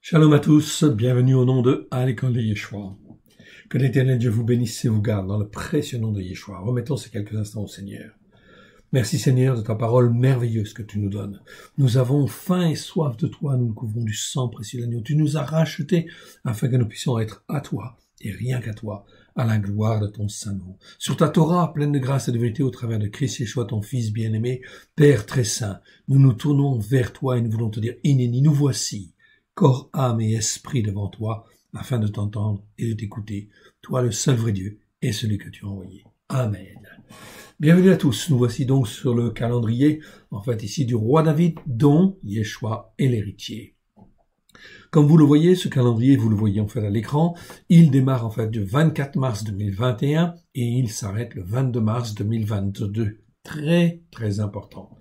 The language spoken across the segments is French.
Shalom à tous, bienvenue au nom de à l'école de Yeshua. Que l'Éternel Dieu vous bénisse et vous garde dans le précieux nom de Yeshua. Remettons ces quelques instants au Seigneur. Merci Seigneur de ta parole merveilleuse que tu nous donnes. Nous avons faim et soif de toi, nous nous couvrons du sang précieux de l'agneau. Tu nous as rachetés afin que nous puissions être à toi et rien qu'à toi, à la gloire de ton saint nom. Sur ta Torah, pleine de grâce et de vérité au travers de Christ Yeshua, ton Fils bien-aimé, Père très saint, nous nous tournons vers toi et nous voulons te dire, Inéni, nous voici, corps, âme et esprit devant toi, afin de t'entendre et de t'écouter, toi le seul vrai Dieu et celui que tu as envoyé. Amen. Bienvenue à tous, nous voici donc sur le calendrier, en fait ici du roi David, dont Yeshua est l'héritier. Comme vous le voyez, ce calendrier, vous le voyez en fait à l'écran, il démarre en fait du 24 mars 2021 et il s'arrête le 22 mars 2022. Très, très important.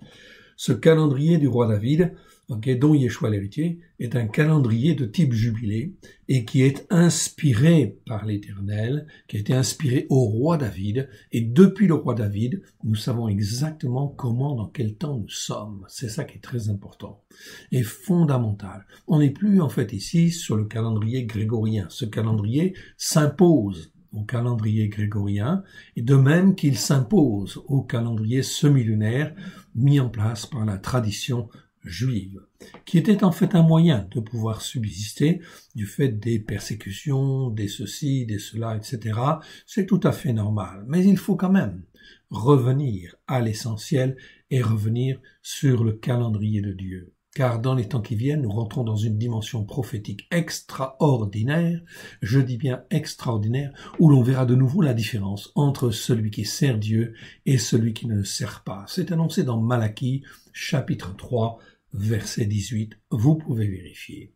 Ce calendrier du roi David, dont Yeshua l'héritier, est un calendrier de type jubilé et qui est inspiré par l'Éternel, qui a été inspiré au roi David. Et depuis le roi David, nous savons exactement comment, dans quel temps nous sommes. C'est ça qui est très important et fondamental. On n'est plus en fait ici sur le calendrier grégorien. Ce calendrier s'impose au calendrier grégorien, et de même qu'il s'impose au calendrier semi-lunaire mis en place par la tradition juive, qui était en fait un moyen de pouvoir subsister du fait des persécutions, des ceci, des cela, etc. C'est tout à fait normal, mais il faut quand même revenir à l'essentiel et revenir sur le calendrier de Dieu. Car dans les temps qui viennent, nous rentrons dans une dimension prophétique extraordinaire, je dis bien extraordinaire, où l'on verra de nouveau la différence entre celui qui sert Dieu et celui qui ne le sert pas. C'est annoncé dans Malachie, chapitre 3, verset 18. Vous pouvez vérifier.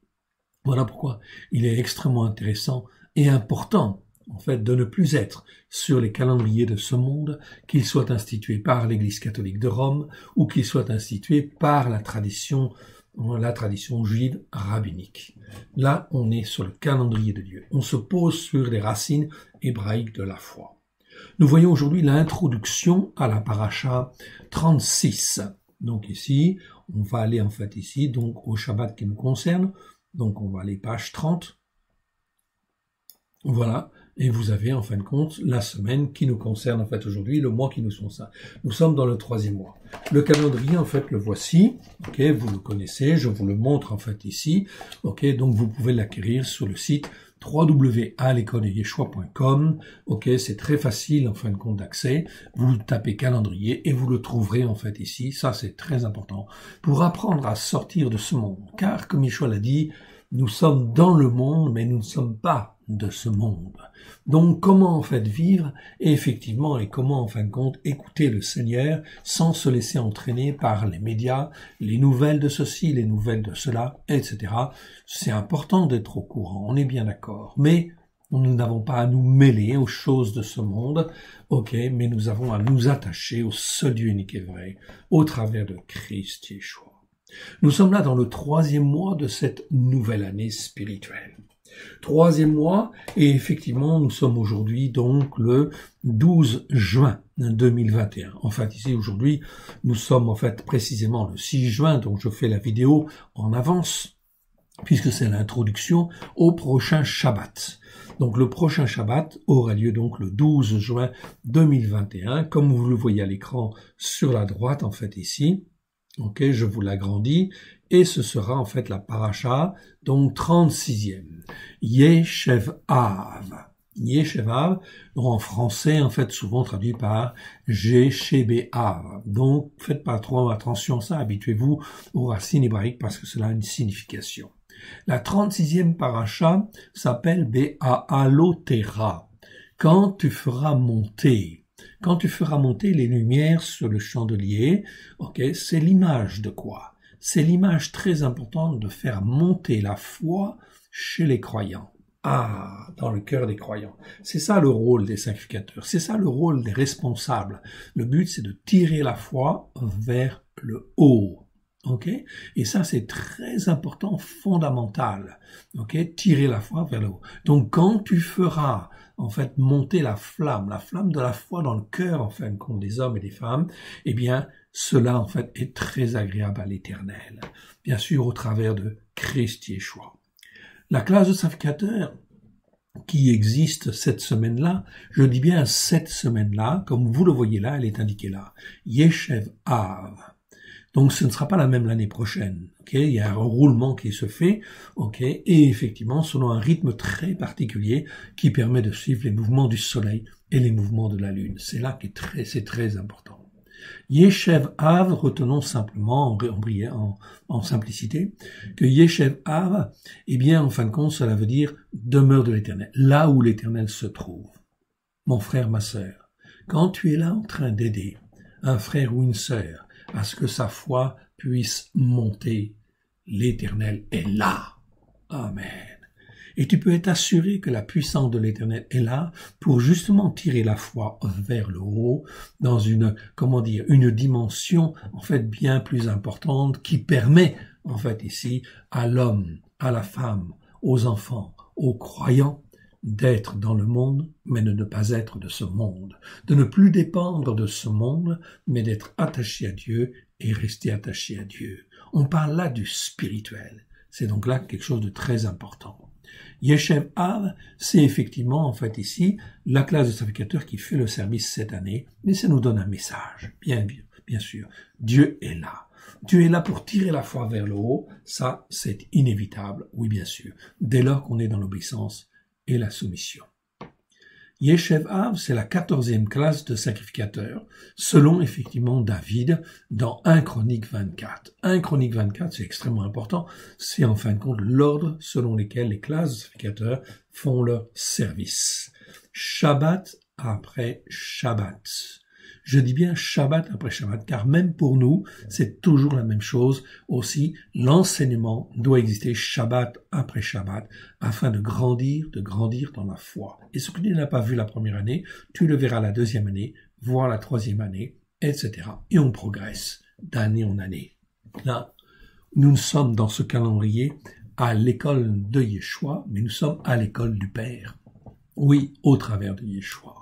Voilà pourquoi il est extrêmement intéressant et important en fait, de ne plus être sur les calendriers de ce monde, qu'ils soient institués par l'Église catholique de Rome ou qu'ils soient institués par la tradition juive rabbinique. Là, on est sur le calendrier de Dieu. On se pose sur les racines hébraïques de la foi. Nous voyons aujourd'hui l'introduction à la paracha 36. Donc ici, on va aller en fait ici, donc au Shabbat qui nous concerne. Donc on va aller page 30. Voilà. Et vous avez, en fin de compte, la semaine qui nous concerne, en fait, aujourd'hui, le mois qui nous concerne. Nous sommes dans le 3e mois. Le calendrier, en fait, le voici. Vous le connaissez, je vous le montre, en fait, ici. Donc vous pouvez l'acquérir sur le site www.alecoledeyeshua.com. C'est très facile, en fin de compte, d'accès. Vous tapez calendrier et vous le trouverez, en fait, ici. Ça, c'est très important pour apprendre à sortir de ce monde. Car, comme Yeshua l'a dit, nous sommes dans le monde, mais nous ne sommes pas de ce monde. Donc, comment en fait vivre et comment en fin de compte écouter le Seigneur sans se laisser entraîner par les médias, les nouvelles de ceci, les nouvelles de cela, etc. C'est important d'être au courant, on est bien d'accord. Mais nous n'avons pas à nous mêler aux choses de ce monde, mais nous avons à nous attacher au seul Dieu unique et vrai, au travers de Christ Yeshua. Nous sommes là dans le 3e mois de cette nouvelle année spirituelle. 3e mois, et effectivement, nous sommes aujourd'hui donc le 12 juin 2021. En fait, ici, aujourd'hui, nous sommes en fait précisément le 6 juin, donc je fais la vidéo en avance, puisque c'est l'introduction au prochain Shabbat. Donc le prochain Shabbat aura lieu donc le 12 juin 2021, comme vous le voyez à l'écran sur la droite, en fait, ici. Je vous l'agrandis, et ce sera en fait la paracha, donc 36e. Yeshev-Av. Yeshev-Av, en français, en fait, souvent traduit par Yeshev-Av. Donc, faites pas trop attention à ça, habituez-vous aux racines hébraïques parce que cela a une signification. La 36e paracha s'appelle Be'aalotera. Quand tu feras monter les lumières sur le chandelier, c'est l'image de quoi? C'est l'image très importante de faire monter la foi chez les croyants. Dans le cœur des croyants. C'est ça le rôle des sacrificateurs, c'est ça le rôle des responsables. Le but, c'est de tirer la foi vers le haut. Et ça, c'est très important, fondamental. Tirer la foi vers le haut. Donc, quand tu feras, en fait, monter la flamme de la foi dans le cœur, en fin de compte, des hommes et des femmes, eh bien, cela, en fait, est très agréable à l'Éternel. Bien sûr, au travers de Christ Yeshua. La classe de sacrificateur qui existe cette semaine-là, je dis bien cette semaine-là, comme vous le voyez là, elle est indiquée là, Yeshev Av. Donc ce ne sera pas la même l'année prochaine. Okay, il y a un roulement qui se fait, okay, et effectivement selon un rythme très particulier qui permet de suivre les mouvements du soleil et les mouvements de la lune. C'est là que c'est très important. Yeshev Av, retenons simplement en simplicité, que Yeshev Av, eh bien, en fin de compte, cela veut dire demeure de l'Éternel, là où l'Éternel se trouve. Mon frère, ma sœur, quand tu es là en train d'aider un frère ou une sœur à ce que sa foi puisse monter, l'Éternel est là. Amen. Et tu peux être assuré que la puissance de l'Éternel est là pour justement tirer la foi vers le haut dans une dimension en fait bien plus importante qui permet en fait ici à l'homme, à la femme, aux enfants, aux croyants d'être dans le monde mais de ne pas être de ce monde, de ne plus dépendre de ce monde mais d'être attaché à Dieu et rester attaché à Dieu. On parle là du spirituel. C'est donc là quelque chose de très important. Yeshev Av, c'est effectivement, en fait, ici, la classe de sacrificateurs qui fait le service cette année, mais ça nous donne un message, bien sûr. Dieu est là. Dieu est là pour tirer la foi vers le haut, ça, c'est inévitable, oui, bien sûr, dès lors qu'on est dans l'obéissance et la soumission. Yeshev Av, c'est la 14e classe de sacrificateurs, selon effectivement David dans 1 Chronique 24. 1 Chronique 24, c'est extrêmement important, c'est en fin de compte l'ordre selon lequel les classes de sacrificateurs font leur service. Shabbat après Shabbat. Je dis bien Shabbat après Shabbat, car même pour nous, c'est toujours la même chose. Aussi, l'enseignement doit exister Shabbat après Shabbat, afin de grandir dans la foi. Et ce que tu n'as pas vu la première année, tu le verras la deuxième année, voire la troisième année, etc. Et on progresse d'année en année. Là, nous sommes dans ce calendrier à l'école de Yeshua, mais nous sommes à l'école du Père. Oui, au travers de Yeshua.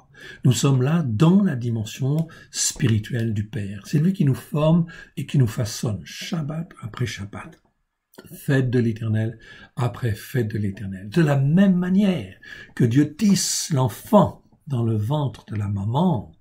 Nous sommes là dans la dimension spirituelle du Père. C'est lui qui nous forme et qui nous façonne Shabbat après Shabbat. Fête de l'Éternel après fête de l'Éternel. De la même manière que Dieu tisse l'enfant dans le ventre de la maman,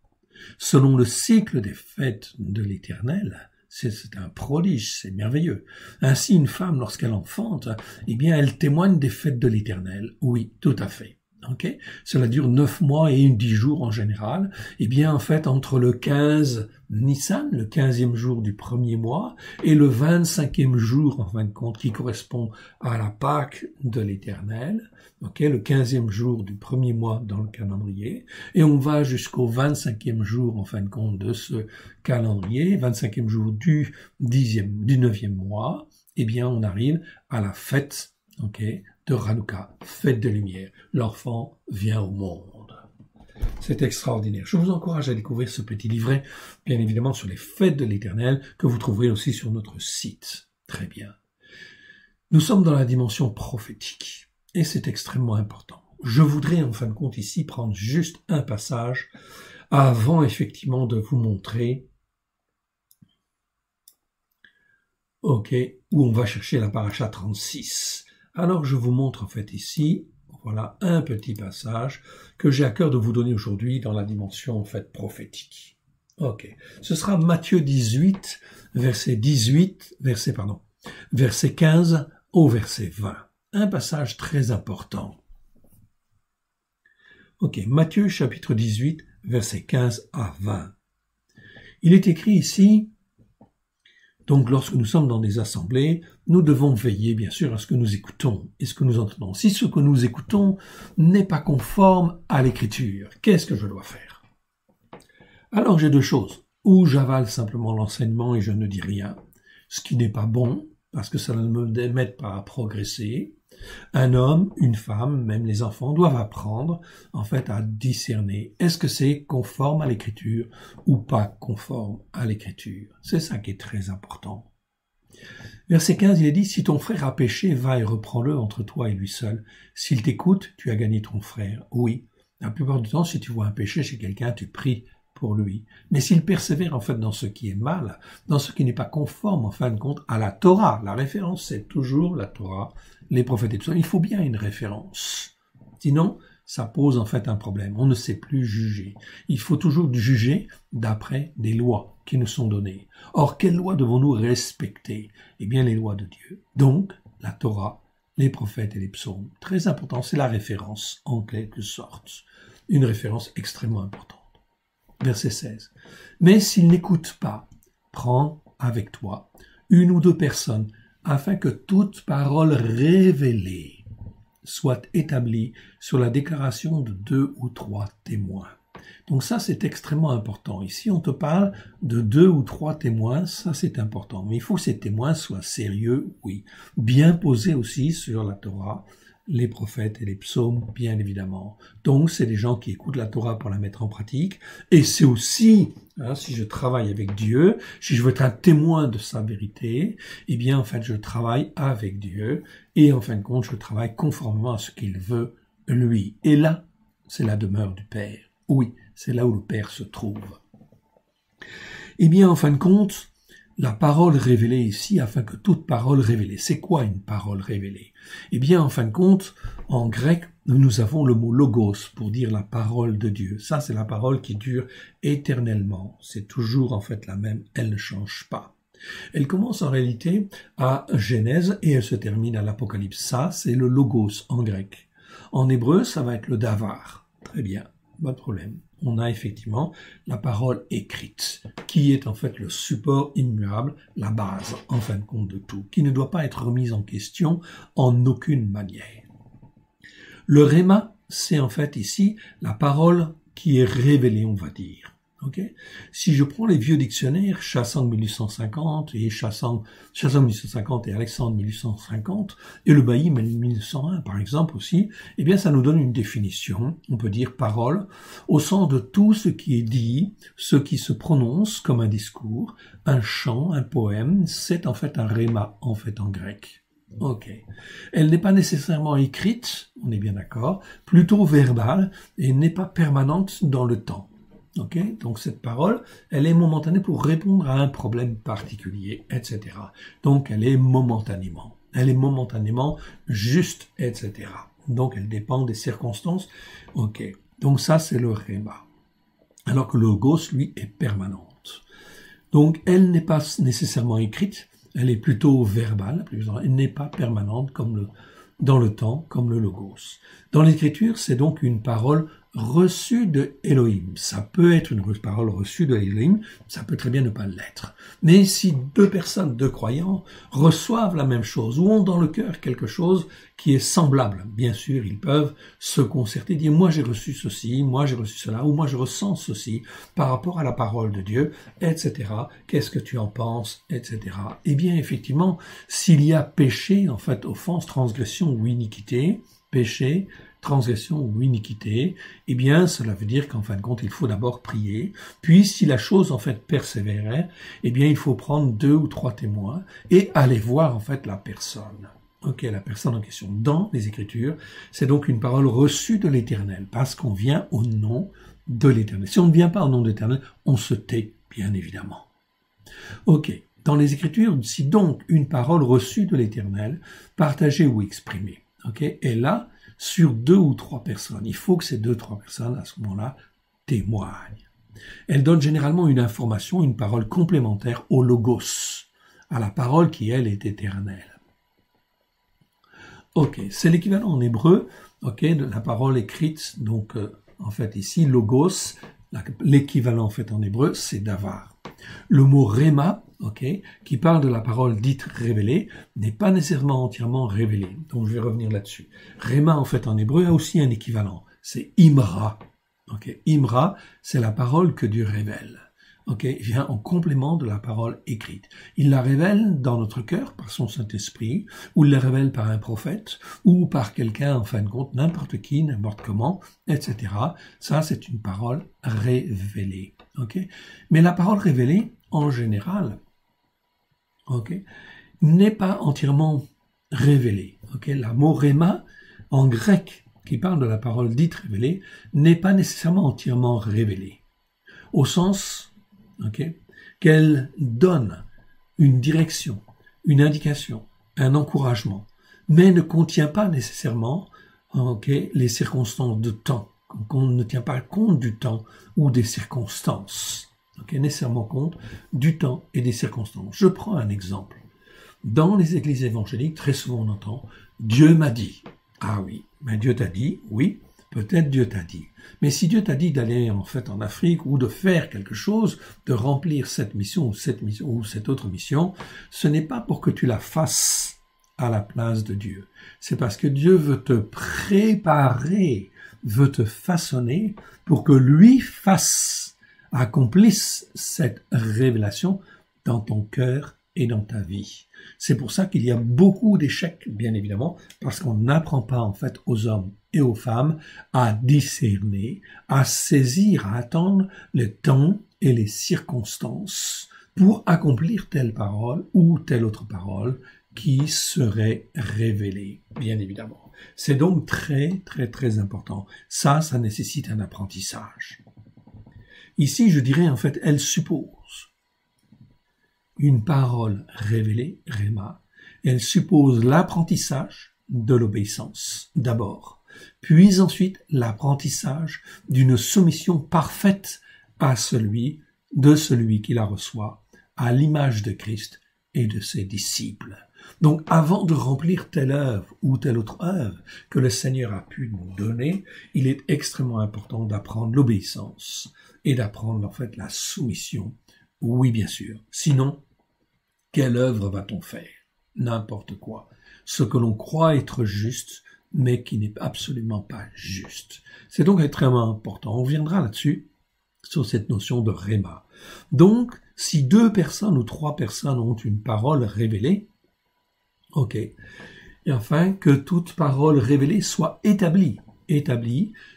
selon le cycle des fêtes de l'Éternel, c'est un prodige, c'est merveilleux. Ainsi, une femme, lorsqu'elle enfante, eh bien, elle témoigne des fêtes de l'Éternel. Oui, tout à fait. Okay. Cela dure 9 mois et 10 jours en général. Eh bien, en fait, entre le 15 Nissan, le 15e jour du premier mois, et le 25e jour, en fin de compte, qui correspond à la Pâque de l'Éternel, okay, le 15e jour du premier mois dans le calendrier, et on va jusqu'au 25e jour, en fin de compte, de ce calendrier, 25e jour du 9e mois, eh bien, on arrive à la fête, okay, de Hanouka, fête de lumière. L'enfant vient au monde. C'est extraordinaire. Je vous encourage à découvrir ce petit livret, bien évidemment sur les fêtes de l'Éternel, que vous trouverez aussi sur notre site. Très bien. Nous sommes dans la dimension prophétique, et c'est extrêmement important. Je voudrais en fin de compte ici prendre juste un passage avant effectivement de vous montrer où on va chercher la paracha 36. Alors je vous montre en fait ici, voilà un petit passage que j'ai à cœur de vous donner aujourd'hui dans la dimension en fait prophétique. Ce sera Matthieu 18, verset 15 au verset 20. Un passage très important. Matthieu chapitre 18, verset 15 à 20. Il est écrit ici, donc lorsque nous sommes dans des assemblées, nous devons veiller bien sûr à ce que nous écoutons et ce que nous entendons. Si ce que nous écoutons n'est pas conforme à l'écriture, qu'est-ce que je dois faire? Alors j'ai deux choses. Ou j'avale simplement l'enseignement et je ne dis rien, ce qui n'est pas bon, parce que ça ne m'aide pas à progresser. Un homme, une femme, même les enfants doivent apprendre en fait à discerner. Est-ce que c'est conforme à l'écriture ou pas conforme à l'écriture? C'est ça qui est très important. Verset 15, il est dit, si ton frère a péché, va et reprends-le entre toi et lui seul. S'il t'écoute, tu as gagné ton frère. Oui, la plupart du temps, si tu vois un péché chez quelqu'un, tu pries pour lui. Mais s'il persévère en fait dans ce qui est mal, dans ce qui n'est pas conforme en fin de compte à la Torah, la référence c'est toujours la Torah, les prophètes et tout ça, il faut bien une référence. Sinon, ça pose en fait un problème. On ne sait plus juger. Il faut toujours juger d'après des lois qui nous sont données. Or, quelles lois devons-nous respecter? Eh bien, les lois de Dieu. Donc, la Torah, les prophètes et les psaumes. Très important, c'est la référence en quelque sorte. Une référence extrêmement importante. Verset 16. Mais s'il n'écoute pas, prends avec toi une ou deux personnes afin que toute parole révélée soit établie sur la déclaration de 2 ou 3 témoins. Donc ça, c'est extrêmement important. Ici, on te parle de 2 ou 3 témoins, ça c'est important. Mais il faut que ces témoins soient sérieux, oui. Bien posés aussi sur la Torah, les prophètes et les psaumes, bien évidemment. Donc, c'est des gens qui écoutent la Torah pour la mettre en pratique. Et c'est aussi, si je travaille avec Dieu, si je veux être un témoin de sa vérité, eh bien, en fait, je travaille avec Dieu. Et en fin de compte, je travaille conformément à ce qu'il veut, lui. Et là, c'est la demeure du Père. Oui, c'est là où le Père se trouve. Eh bien, en fin de compte, la parole révélée ici, afin que toute parole révélée. C'est quoi une parole révélée? Eh bien, en fin de compte, en grec, nous avons le mot logos pour dire la parole de Dieu. Ça, c'est la parole qui dure éternellement. C'est toujours en fait la même, elle ne change pas. Elle commence en réalité à Genèse et elle se termine à l'Apocalypse. Ça, c'est le logos en grec. En hébreu, ça va être le davar. Très bien, pas de problème. On a effectivement la parole écrite, qui est en fait le support immuable, la base, en fin de compte, de tout, qui ne doit pas être remise en question en aucune manière. Le réma, c'est en fait ici la parole qui est révélée, on va dire. Okay. Si je prends les vieux dictionnaires, Chassan 1850 et Chassan 1850 et Alexandre 1850 et le Bailly 1901 par exemple aussi, eh bien ça nous donne une définition, on peut dire parole, au sens de tout ce qui est dit, ce qui se prononce comme un discours, un chant, un poème, c'est en fait un réma en fait en grec. Ok. Elle n'est pas nécessairement écrite, on est bien d'accord, plutôt verbale et n'est pas permanente dans le temps. Okay, donc cette parole, elle est momentanée pour répondre à un problème particulier, etc. Donc elle est momentanément juste, etc. Donc elle dépend des circonstances. Ok, donc ça c'est le réma. Alors que le logos, lui, est permanente. Donc elle n'est pas nécessairement écrite, elle est plutôt verbale, elle n'est pas permanente comme dans le temps, comme le logos. Dans l'écriture, c'est donc une parole reçue de Elohim. Ça peut être une parole reçue de Elohim, ça peut très bien ne pas l'être. Mais si deux personnes, deux croyants, reçoivent la même chose, ou ont dans le cœur quelque chose qui est semblable, bien sûr, ils peuvent se concerter, dire « moi j'ai reçu ceci, moi j'ai reçu cela, ou moi je ressens ceci par rapport à la parole de Dieu, etc. Qu'est-ce que tu en penses, etc. » Eh bien, effectivement, s'il y a péché, en fait, offense, transgression ou iniquité, péché, transgression ou iniquité, eh bien, cela veut dire qu'en fin de compte, il faut d'abord prier. Puis, si la chose, en fait, persévérait, eh bien, il faut prendre 2 ou 3 témoins et aller voir, en fait, la personne. Ok, la personne en question. Dans les Écritures, c'est donc une parole reçue de l'Éternel, parce qu'on vient au nom de l'Éternel. Si on ne vient pas au nom de l'Éternel, on se tait, bien évidemment. Ok. Dans les Écritures, si donc une parole reçue de l'Éternel, partagée ou exprimée, ok, est là, sur 2 ou 3 personnes. Il faut que ces 2 ou 3 personnes, à ce moment-là, témoignent. Elle donne généralement une information, une parole complémentaire au logos, à la parole qui, elle, est éternelle. Ok, c'est l'équivalent en hébreu, ok, de la parole écrite, donc en fait ici, logos, l'équivalent en fait en hébreu, c'est davar. Le mot réma, ok, qui parle de la parole dite révélée, n'est pas nécessairement entièrement révélée. Donc je vais revenir là-dessus. Réma, en fait, en hébreu, a aussi un équivalent. C'est imra. Ok, imra, c'est la parole que Dieu révèle. Ok, il vient en complément de la parole écrite. Il la révèle dans notre cœur par son Saint-Esprit, ou il la révèle par un prophète, ou par quelqu'un, en fin de compte, n'importe qui, n'importe comment, etc. Ça, c'est une parole révélée. Ok, mais la parole révélée, en général, ok, n'est pas entièrement révélée. Ok, la mot réma, en grec, qui parle de la parole dite révélée, n'est pas nécessairement entièrement révélée. au sens qu'elle donne une direction, une indication, un encouragement, mais ne contient pas nécessairement les circonstances de temps, qu'on ne tient pas compte du temps ou des circonstances, nécessairement compte du temps et des circonstances. Je prends un exemple. Dans les églises évangéliques, très souvent on entend « Dieu m'a dit ». Ah oui, mais Dieu t'a dit, oui, peut-être Dieu t'a dit. Mais si Dieu t'a dit d'aller en Afrique ou de faire quelque chose, de remplir cette mission ou cette autre mission, ce n'est pas pour que tu la fasses à la place de Dieu. C'est parce que Dieu veut te préparer, veut te façonner pour que lui accomplisse cette révélation dans ton cœur et dans ta vie. C'est pour ça qu'il y a beaucoup d'échecs, bien évidemment, parce qu'on n'apprend pas aux hommes et aux femmes à discerner, à saisir, à attendre le temps et les circonstances pour accomplir telle parole ou telle autre parole qui serait révélée, bien évidemment. C'est donc très, très, très important. Ça nécessite un apprentissage. Ici, je dirais, elle suppose une parole révélée, Réma, elle suppose l'apprentissage de l'obéissance, d'abord, puis ensuite l'apprentissage d'une soumission parfaite à celui qui la reçoit, à l'image de Christ et de ses disciples. Donc, avant de remplir telle œuvre ou telle autre œuvre que le Seigneur a pu nous donner, il est extrêmement important d'apprendre l'obéissance et d'apprendre la soumission. Oui, bien sûr. Sinon, quelle œuvre va-t-on faire? N'importe quoi. Ce que l'on croit être juste, mais qui n'est absolument pas juste. C'est donc extrêmement important. On reviendra là-dessus, sur cette notion de Réma. Donc, si 2 personnes ou 3 personnes ont une parole révélée, et enfin, que toute parole révélée soit établie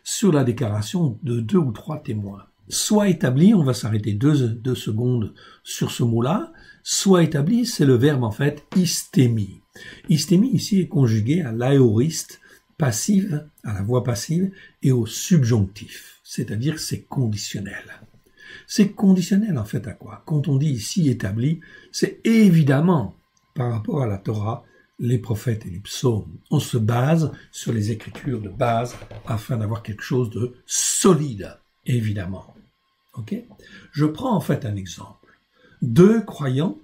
sur la déclaration de 2 ou 3 témoins. Soit établi, on va s'arrêter 2 secondes sur ce mot-là, soit établi, c'est le verbe istémi. Istémi ici est conjugué à l'aoriste passive, à la voix passive et au subjonctif, c'est-à-dire c'est conditionnel. C'est conditionnel à quoi? Quand on dit ici établi, c'est évidemment par rapport à la Torah, les prophètes et les psaumes. On se base sur les écritures de base afin d'avoir quelque chose de solide, évidemment. Je prends un exemple. 2 croyants,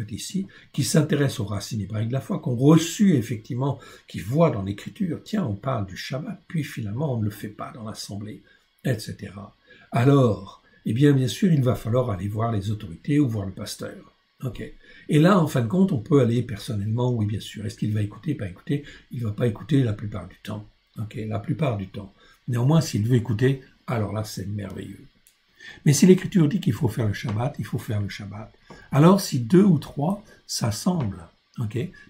ici, qui s'intéressent aux racines hébraïques de la foi, qui ont reçu effectivement, qui voient dans l'écriture, tiens, on parle du Shabbat, puis finalement on ne le fait pas dans l'assemblée, etc. Alors, bien sûr, il va falloir aller voir les autorités ou voir le pasteur. Et là, en fin de compte, on peut aller personnellement, oui, bien sûr. Est-ce qu'il va écouter, pas écouter? Il ne va pas écouter la plupart du temps. La plupart du temps. Néanmoins, s'il veut écouter, alors là, c'est merveilleux. Mais si l'Écriture dit qu'il faut faire le Shabbat, il faut faire le Shabbat. Alors, si 2 ou 3 s'assemblent,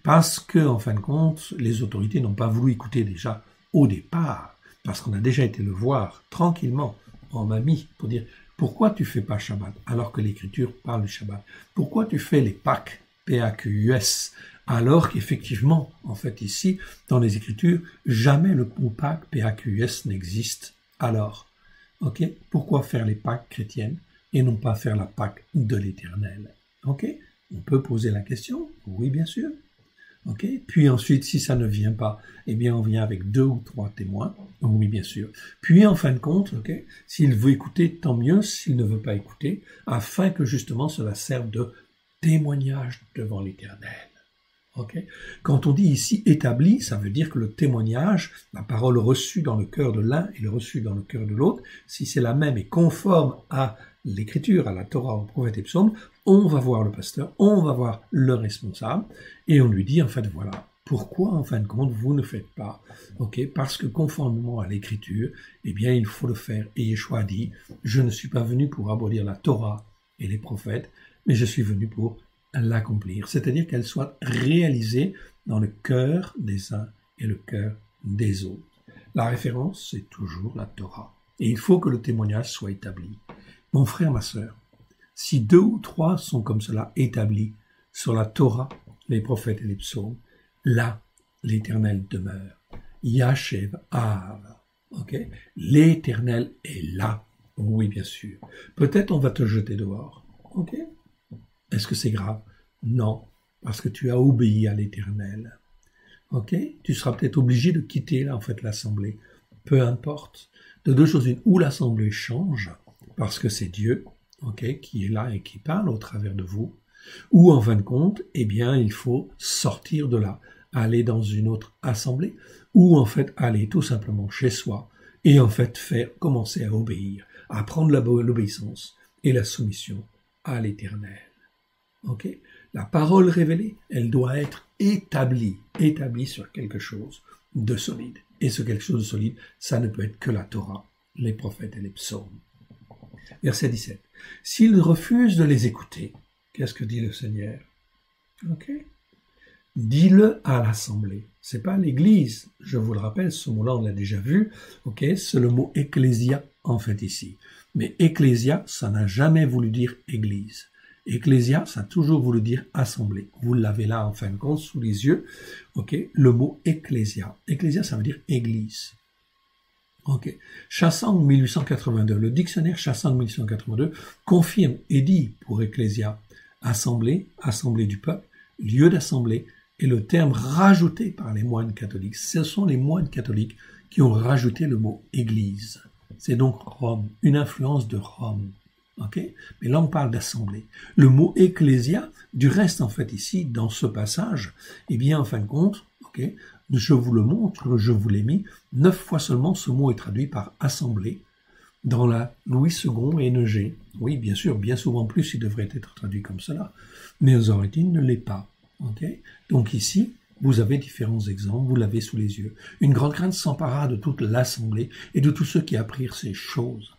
parce que, en fin de compte, les autorités n'ont pas voulu écouter déjà au départ, parce qu'on a déjà été le voir tranquillement, en mamie, pour dire pourquoi tu fais pas Shabbat alors que l'Écriture parle du Shabbat? Pourquoi tu fais les Pâques, P-A-Q-U-S, alors qu'effectivement, ici, dans les Écritures, jamais le mot Pâques, P-A-Q-U-S, n'existe. Alors, pourquoi faire les Pâques chrétiennes et non pas faire la Pâque de l'Éternel? On peut poser la question, oui, bien sûr. Puis ensuite, si ça ne vient pas, on vient avec 2 ou 3 témoins, oui, bien sûr. Puis en fin de compte, s'il veut écouter, tant mieux, s'il ne veut pas écouter, afin que justement cela serve de témoignage devant l'Éternel. Quand on dit ici établi, ça veut dire que le témoignage, la parole reçue dans le cœur de l'un et le reçu dans le cœur de l'autre, si c'est la même et conforme à l'Écriture, à la Torah, au prophète et psaume, on va voir le pasteur, on va voir le responsable, et on lui dit, voilà, pourquoi, en fin de compte, vous ne faites pas? Parce que conformément à l'Écriture, il faut le faire. Et Yeshua dit, je ne suis pas venu pour abolir la Torah et les prophètes, mais je suis venu pour l'accomplir, c'est-à-dire qu'elle soit réalisée dans le cœur des uns et le cœur des autres. La référence, c'est toujours la Torah. Et il faut que le témoignage soit établi. Mon frère, ma sœur, si 2 ou 3 sont comme cela établis sur la Torah, les prophètes et les psaumes, là, l'Éternel demeure. Yashev Av. L'Éternel est là. Oui, bien sûr. Peut-être on va te jeter dehors. Ok? Est-ce que c'est grave? Non, parce que tu as obéi à l'Éternel. Ok? Tu seras peut-être obligé de quitter là, en fait, l'assemblée. Peu importe. De deux choses une, ou l'assemblée change, parce que c'est Dieu, ok, qui est là et qui parle au travers de vous, ou en fin de compte, eh bien, il faut sortir de là, aller dans une autre assemblée, ou en fait aller tout simplement chez soi, et en fait commencer à obéir, à prendre l'obéissance et la soumission à l'Éternel. Ok? La parole révélée, elle doit être établie sur quelque chose de solide. Et ce quelque chose de solide, ça ne peut être que la Torah, les prophètes et les psaumes. Verset 17. S'ils refusent de les écouter, qu'est-ce que dit le Seigneur? Ok? Dis-le à l'assemblée. C'est pas l'église. Je vous le rappelle, ce mot-là, on l'a déjà vu. Ok? C'est le mot ecclésia, en fait, ici. Mais ecclésia, ça n'a jamais voulu dire église. Ecclésia, ça a toujours voulu dire assemblée. Vous l'avez là, en fin de compte, sous les yeux. Ok? Le mot ecclésia. Ecclésia, ça veut dire église. Ok. Chassang 1882. Le dictionnaire Chassang 1882 confirme et dit pour ecclésia, assemblée, assemblée du peuple, lieu d'assemblée, et le terme rajouté par les moines catholiques. Ce sont les moines catholiques qui ont rajouté le mot église. C'est donc Rome, une influence de Rome. Okay? Mais là, on parle d'assemblée. Le mot ecclésia, du reste, en fait, ici, dans ce passage, eh bien, en fin de compte, okay, je vous le montre, je vous l'ai mis, 9 fois seulement, ce mot est traduit par assemblée dans la Louis II NG. Oui, bien sûr, bien souvent plus, il devrait être traduit comme cela. Mais aux origines, ne l'est pas. Okay? Donc ici, vous avez différents exemples, vous l'avez sous les yeux. Une grande crainte s'empara de toute l'assemblée et de tous ceux qui apprirent ces choses.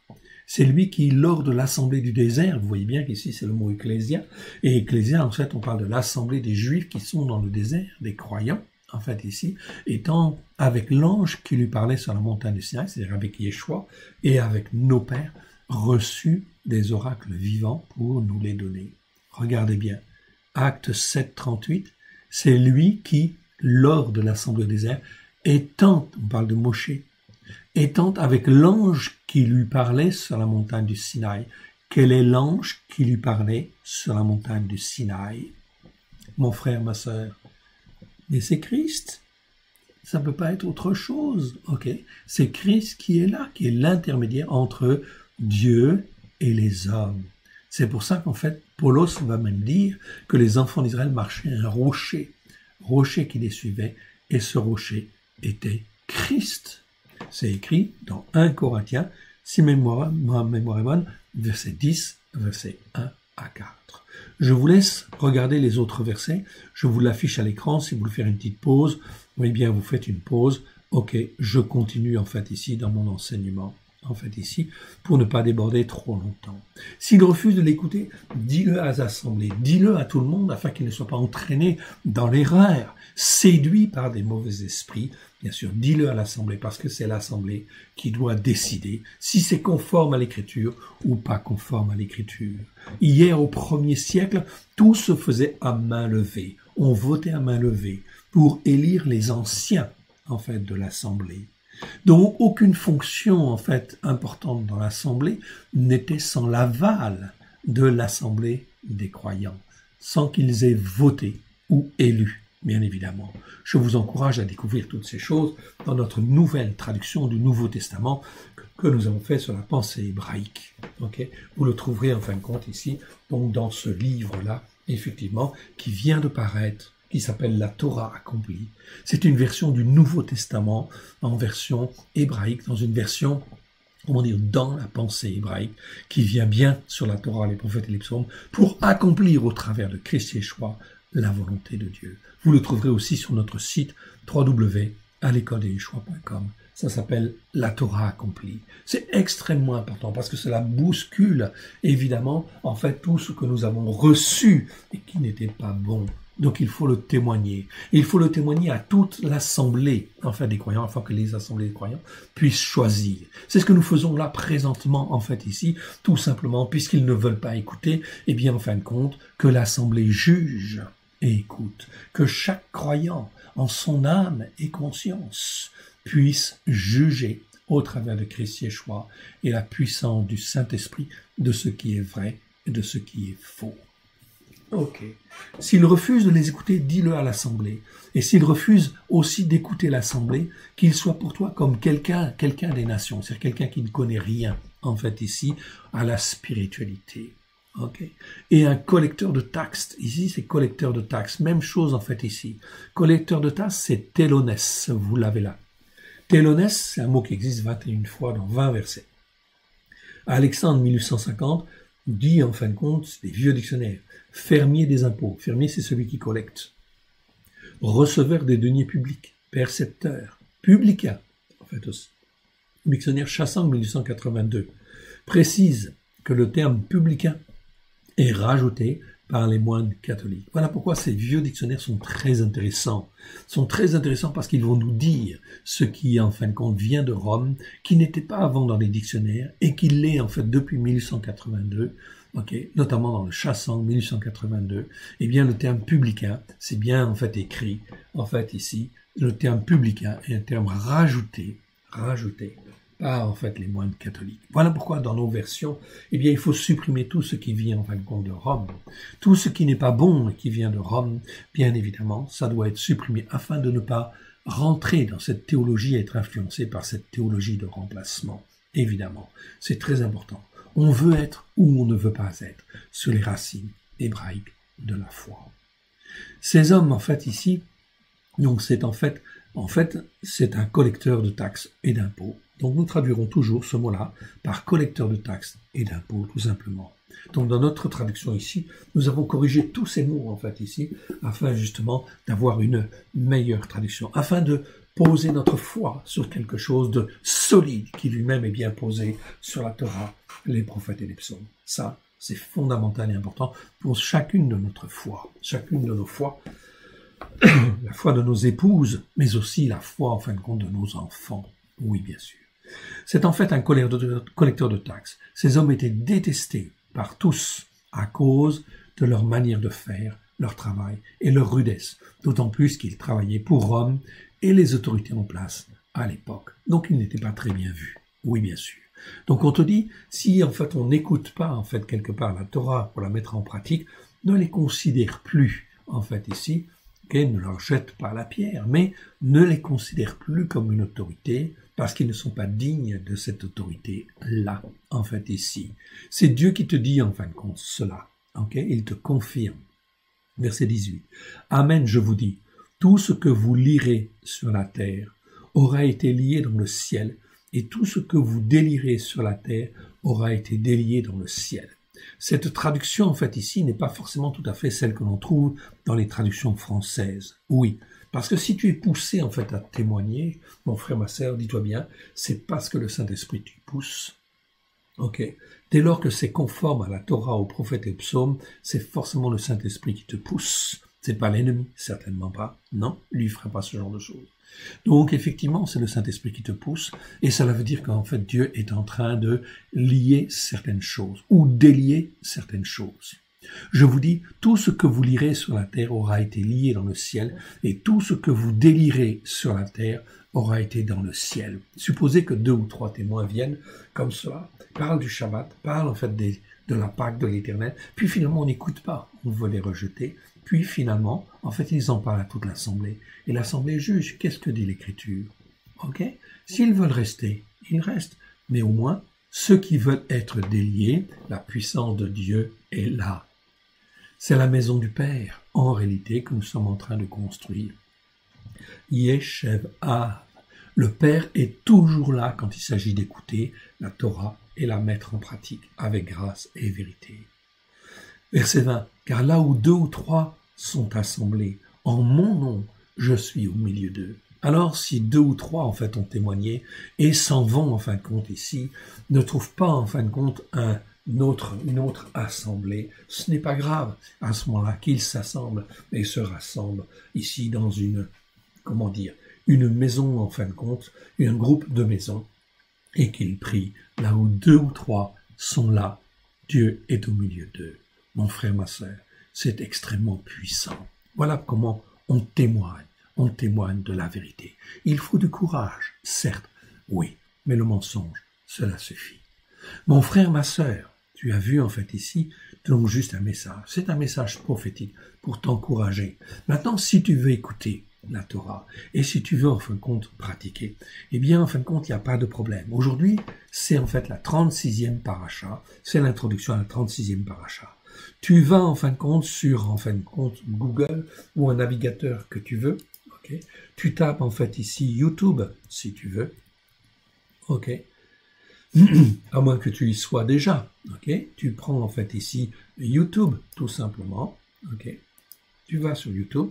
C'est lui qui, lors de l'assemblée du désert, vous voyez bien qu'ici c'est le mot ecclésia, et ecclésia, en fait, on parle de l'assemblée des Juifs qui sont dans le désert, des croyants, en fait, ici, étant avec l'ange qui lui parlait sur la montagne du Sinaï, c'est-à-dire avec Yeshua, et avec nos pères, reçus des oracles vivants pour nous les donner. Regardez bien, Acte 7, 38, c'est lui qui, lors de l'assemblée au désert, étant, on parle de Moshe, étant avec l'ange qui lui parlait sur la montagne du Sinaï. Quel est l'ange qui lui parlait sur la montagne du Sinaï? Mon frère, ma sœur, mais c'est Christ. Ça ne peut pas être autre chose, ok? C'est Christ qui est là, qui est l'intermédiaire entre Dieu et les hommes. C'est pour ça qu'en fait, Paulos va même dire que les enfants d'Israël marchaient à un rocher qui les suivait, et ce rocher était Christ. C'est écrit dans 1 Corinthiens, si ma mémoire est bonne, verset 10, verset 1 à 4. Je vous laisse regarder les autres versets. Je vous l'affiche à l'écran. Si vous voulez faire une petite pause, oui bien, vous faites une pause. Ok, je continue en fait ici dans mon enseignement. En fait ici, pour ne pas déborder trop longtemps. S'il refuse de l'écouter, dis-le à l'assemblée, dis-le à tout le monde afin qu'il ne soit pas entraîné dans l'erreur, séduit par des mauvais esprits. Bien sûr, dis-le à l'assemblée parce que c'est l'assemblée qui doit décider si c'est conforme à l'écriture ou pas conforme à l'écriture. Hier, au 1er siècle, tout se faisait à main levée. On votait à main levée pour élire les anciens, en fait, de l'assemblée. Donc aucune fonction en fait importante dans l'assemblée n'était sans l'aval de l'assemblée des croyants, sans qu'ils aient voté ou élu, bien évidemment. Je vous encourage à découvrir toutes ces choses dans notre nouvelle traduction du Nouveau Testament que nous avons fait sur la pensée hébraïque. Okay? Vous le trouverez en fin de compte ici, donc dans ce livre-là, effectivement, qui vient de paraître, qui s'appelle la Torah accomplie. C'est une version du Nouveau Testament en version hébraïque, dans une version, comment dire, dans la pensée hébraïque, qui vient bien sur la Torah, les prophètes et les psaumes, pour accomplir au travers de Christ Yeshua la volonté de Dieu. Vous le trouverez aussi sur notre site www.alecoledeyeshua.com. Ça s'appelle la Torah accomplie. C'est extrêmement important parce que cela bouscule, évidemment, en fait, tout ce que nous avons reçu et qui n'était pas bon. Donc il faut le témoigner. Et il faut le témoigner à toute l'assemblée, en fait, des croyants, afin que les assemblées des croyants puissent choisir. C'est ce que nous faisons là présentement, en fait, ici, tout simplement, puisqu'ils ne veulent pas écouter, eh bien, en fin de compte, que l'assemblée juge et écoute, que chaque croyant, en son âme et conscience, puisse juger au travers de Christ Yeshua et la puissance du Saint-Esprit de ce qui est vrai et de ce qui est faux. Ok. S'il refuse de les écouter, dis-le à l'Assemblée. Et s'il refuse aussi d'écouter l'Assemblée, qu'il soit pour toi comme quelqu'un des nations, c'est-à-dire quelqu'un qui ne connaît rien, en fait, ici, à la spiritualité. Ok. Et un collecteur de taxes. Ici, c'est collecteur de taxes. Même chose, en fait, ici. Collecteur de taxes, c'est télonès. Vous l'avez là. Télonès, c'est un mot qui existe 21 fois dans 20 versets. Alexandre, 1850, dit, en fin de compte, c'est des vieux dictionnaires. Fermier des impôts. Fermier, c'est celui qui collecte. Receveur des deniers publics. Percepteur. Publicain, en fait aussi. Dictionnaire Chassan, 1882, précise que le terme publicain est rajouté par les moines catholiques. Voilà pourquoi ces vieux dictionnaires sont très intéressants. Ils sont très intéressants parce qu'ils vont nous dire ce qui, en fin de compte, vient de Rome, qui n'était pas avant dans les dictionnaires, et qui l'est, en fait, depuis 1882, notamment dans le Chassan, 1882. Eh bien, le terme publicain, c'est bien, en fait, écrit, en fait, ici, le terme publicain est un terme rajouté par, en fait, les moines catholiques. Voilà pourquoi, dans nos versions, eh bien, il faut supprimer tout ce qui vient, en fin de compte, de Rome. Tout ce qui n'est pas bon et qui vient de Rome, bien évidemment, ça doit être supprimé afin de ne pas rentrer dans cette théologie et être influencé par cette théologie de remplacement. Évidemment, c'est très important. On veut être ou on ne veut pas être sur les racines hébraïques de la foi. Ces hommes, en fait, ici, donc c'est en fait, c'est un collecteur de taxes et d'impôts. Donc nous traduirons toujours ce mot-là par collecteur de taxes et d'impôts, tout simplement. Donc dans notre traduction ici, nous avons corrigé tous ces mots, en fait, ici, afin justement d'avoir une meilleure traduction, afin de poser notre foi sur quelque chose de solide qui lui-même est bien posé sur la Torah, les prophètes et les psaumes. Ça, c'est fondamental et important pour chacune de notre foi, chacune de nos foi, la foi de nos épouses, mais aussi la foi, en fin de compte, de nos enfants. Oui, bien sûr. C'est en fait un collecteur de taxes. Ces hommes étaient détestés par tous à cause de leur manière de faire, leur travail et leur rudesse, d'autant plus qu'ils travaillaient pour Rome et les autorités en place à l'époque. Donc ils n'étaient pas très bien vus. Oui, bien sûr. Donc on te dit, si en fait on n'écoute pas en fait quelque part la Torah pour la mettre en pratique, ne les considère plus en fait ici, ne leur jette pas la pierre, mais ne les considère plus comme une autorité parce qu'ils ne sont pas dignes de cette autorité-là, en fait, ici. C'est Dieu qui te dit, en fin de compte, cela. Il te confirme. Verset 18. Amen, je vous dis, tout ce que vous lirez sur la terre aura été lié dans le ciel, et tout ce que vous délirez sur la terre aura été délié dans le ciel. Cette traduction, en fait, ici, n'est pas forcément tout à fait celle que l'on trouve dans les traductions françaises. Oui, parce que si tu es poussé, en fait, à témoigner, mon frère, ma sœur, dis-toi bien, c'est parce que le Saint-Esprit t'y pousse. Dès lors que c'est conforme à la Torah, aux prophètes et aux psaumes, c'est forcément le Saint-Esprit qui te pousse. C'est pas l'ennemi, certainement pas. Non, lui, il fera pas ce genre de choses. Donc, effectivement, c'est le Saint-Esprit qui te pousse, et cela veut dire qu'en fait, Dieu est en train de lier certaines choses, ou délier certaines choses. Je vous dis, tout ce que vous lirez sur la terre aura été lié dans le ciel, et tout ce que vous délirez sur la terre aura été dans le ciel. Supposez que 2 ou 3 témoins viennent comme cela, parlent du Shabbat, parlent en fait de la Pâque de l'Éternel, puis finalement on n'écoute pas, on veut les rejeter, puis finalement, en fait, ils en parlent à toute l'Assemblée. Et l'Assemblée juge. Qu'est-ce que dit l'Écriture? S'ils veulent rester, ils restent. Mais au moins, ceux qui veulent être déliés, la puissance de Dieu est là. C'est la maison du Père, en réalité, que nous sommes en train de construire. Yeshev Av. Le Père est toujours là quand il s'agit d'écouter la Torah et la mettre en pratique avec grâce et vérité. Verset 20. Car là où 2 ou 3 sont assemblés, en mon nom, je suis au milieu d'eux. Alors, si 2 ou 3, en fait, ont témoigné et s'en vont, en fin de compte, ici, ne trouvent pas, en fin de compte, une autre assemblée, ce n'est pas grave, à ce moment-là, qu'ils s'assemblent et se rassemblent ici dans une maison, en fin de compte, un groupe de maisons, et qu'ils prient. Là où 2 ou 3 sont là, Dieu est au milieu d'eux. Mon frère, ma sœur, c'est extrêmement puissant. Voilà comment on témoigne de la vérité. Il faut du courage, certes, oui, mais le mensonge, cela suffit. Mon frère, ma sœur, tu as vu en fait ici, donc juste un message. C'est un message prophétique pour t'encourager. Maintenant, si tu veux écouter la Torah, et si tu veux en fin de compte pratiquer, eh bien en fin de compte, il n'y a pas de problème. Aujourd'hui, c'est en fait la 36e paracha, c'est l'introduction à la 36e paracha. Tu vas en fin de compte sur Google ou un navigateur que tu veux, ok. Tu tapes en fait ici YouTube si tu veux, ok. À moins que tu y sois déjà, ok. Tu prends en fait ici YouTube tout simplement, ok. Tu vas sur YouTube.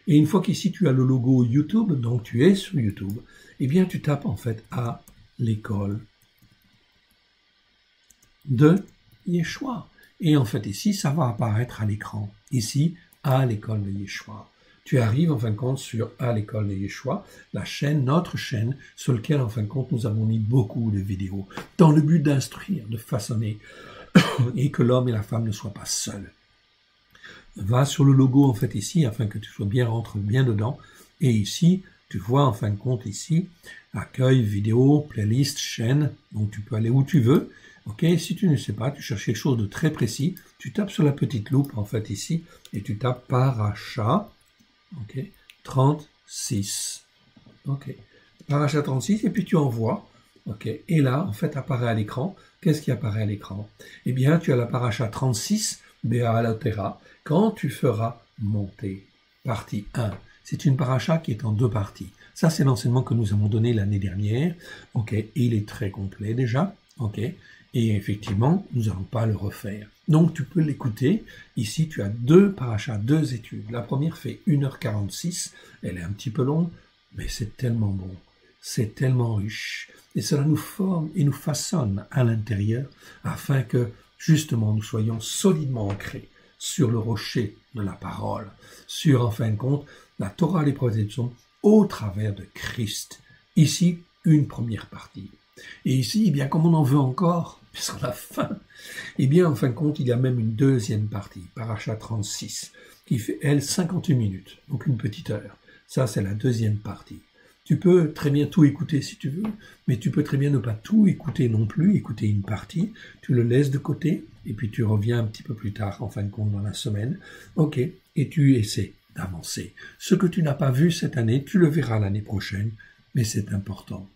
Et une fois qu'ici tu as le logo YouTube, donc tu es sur YouTube, eh bien tu tapes en fait à l'école de Yeshua. Et en fait ici, ça va apparaître à l'écran. Ici, à l'école de Yeshua. Tu arrives en fin de compte sur à l'école de Yeshua, la chaîne, notre chaîne, sur laquelle en fin de compte nous avons mis beaucoup de vidéos, dans le but d'instruire, de façonner, et que l'homme et la femme ne soient pas seuls. Va sur le logo en fait ici, afin que tu sois rentre bien dedans, et ici, tu vois en fin de compte ici, accueil, vidéo, playlist, chaîne, donc tu peux aller où tu veux. Ok, si tu ne sais pas, tu cherches quelque chose de très précis, tu tapes sur la petite loupe en fait ici, et tu tapes paracha, ok, 36, ok, paracha 36, et puis tu envoies, ok, et là en fait apparaît à l'écran, qu'est-ce qui apparaît à l'écran? Eh bien tu as la paracha 36, Béalotera, quand tu feras monter, partie 1. C'est une paracha qui est en 2 parties. Ça, c'est l'enseignement que nous avons donné l'année dernière. Ok, il est très complet déjà. Ok, et effectivement, nous n'allons pas le refaire. Donc, tu peux l'écouter. Ici, tu as 2 parachas, 2 études. La première fait 1h46. Elle est un petit peu longue, mais c'est tellement bon. C'est tellement riche. Et cela nous forme et nous façonne à l'intérieur afin que, justement, nous soyons solidement ancrés sur le rocher de la parole, sur, en fin de compte, la Torah, les protections, au travers de Christ. Ici, une première partie. Et ici, eh bien, comme on en veut encore, puisqu'on a faim, eh bien, en fin de compte, il y a même une deuxième partie, paracha 36, qui fait, elle, 58 minutes, donc une petite heure. Ça, c'est la deuxième partie. Tu peux très bien tout écouter si tu veux, mais tu peux très bien ne pas tout écouter non plus, écouter une partie, tu le laisses de côté, et puis tu reviens un petit peu plus tard, en fin de compte, dans la semaine, ok, et tu essaies d'avancer. Ce que tu n'as pas vu cette année, tu le verras l'année prochaine, mais c'est important.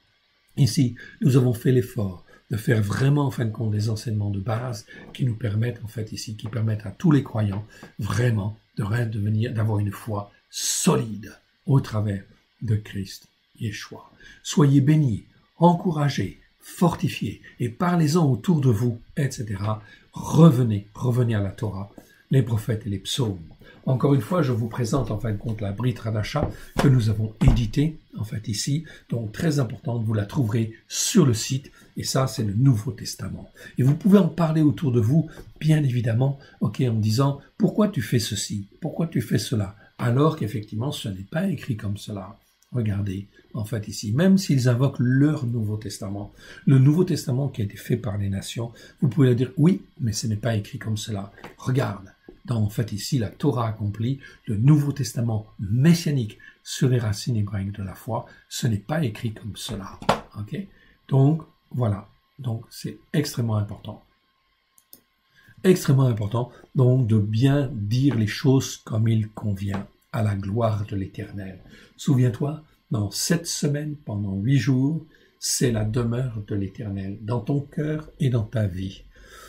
Ici, nous avons fait l'effort de faire vraiment, en fin de compte, des enseignements de base qui nous permettent, en fait, ici, qui permettent à tous les croyants, vraiment, d'avoir une foi solide au travers de Christ Yeshua. Soyez bénis, encouragés, fortifiés, et parlez-en autour de vous, etc. Revenez à la Torah, les prophètes et les psaumes. Encore une fois, je vous présente en fin de compte la Brit Hadasha que nous avons éditée, en fait ici, donc très importante, vous la trouverez sur le site, et ça c'est le Nouveau Testament. Et vous pouvez en parler autour de vous, bien évidemment, ok, en me disant, pourquoi tu fais ceci, pourquoi tu fais cela, alors qu'effectivement ce n'est pas écrit comme cela. Regardez, en fait ici, même s'ils invoquent leur Nouveau Testament, le Nouveau Testament qui a été fait par les nations, vous pouvez leur dire, oui, mais ce n'est pas écrit comme cela. Regarde. Dans, en fait, ici, la Torah accomplie, le Nouveau Testament messianique sur les racines hébraïques de la foi, ce n'est pas écrit comme cela. Ok? Donc, voilà. Donc, c'est extrêmement important. Extrêmement important, donc, de bien dire les choses comme il convient, à la gloire de l'Éternel. Souviens-toi, dans cette semaine, pendant 8 jours, c'est la demeure de l'Éternel, dans ton cœur et dans ta vie.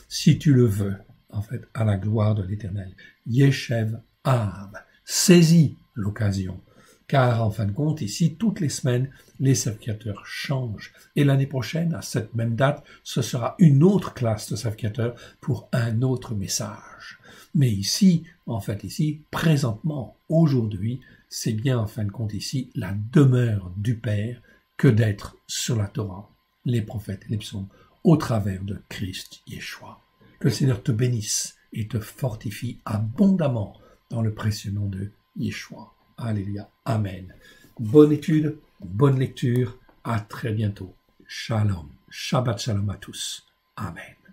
Si tu le veux, en fait, à la gloire de l'Éternel. Yeshev Av. Saisis l'occasion. Car, en fin de compte, ici, toutes les semaines, les sacrificateurs changent. Et l'année prochaine, à cette même date, ce sera une autre classe de sacrificateurs pour un autre message. Mais ici, en fait, ici, présentement, aujourd'hui, c'est bien, en fin de compte, ici, la demeure du Père que d'être sur la Torah, les prophètes et les psaumes, au travers de Christ Yeshua. Que le Seigneur te bénisse et te fortifie abondamment dans le précieux nom de Yeshua. Alléluia. Amen. Bonne étude, bonne lecture. À très bientôt. Shalom. Shabbat shalom à tous. Amen.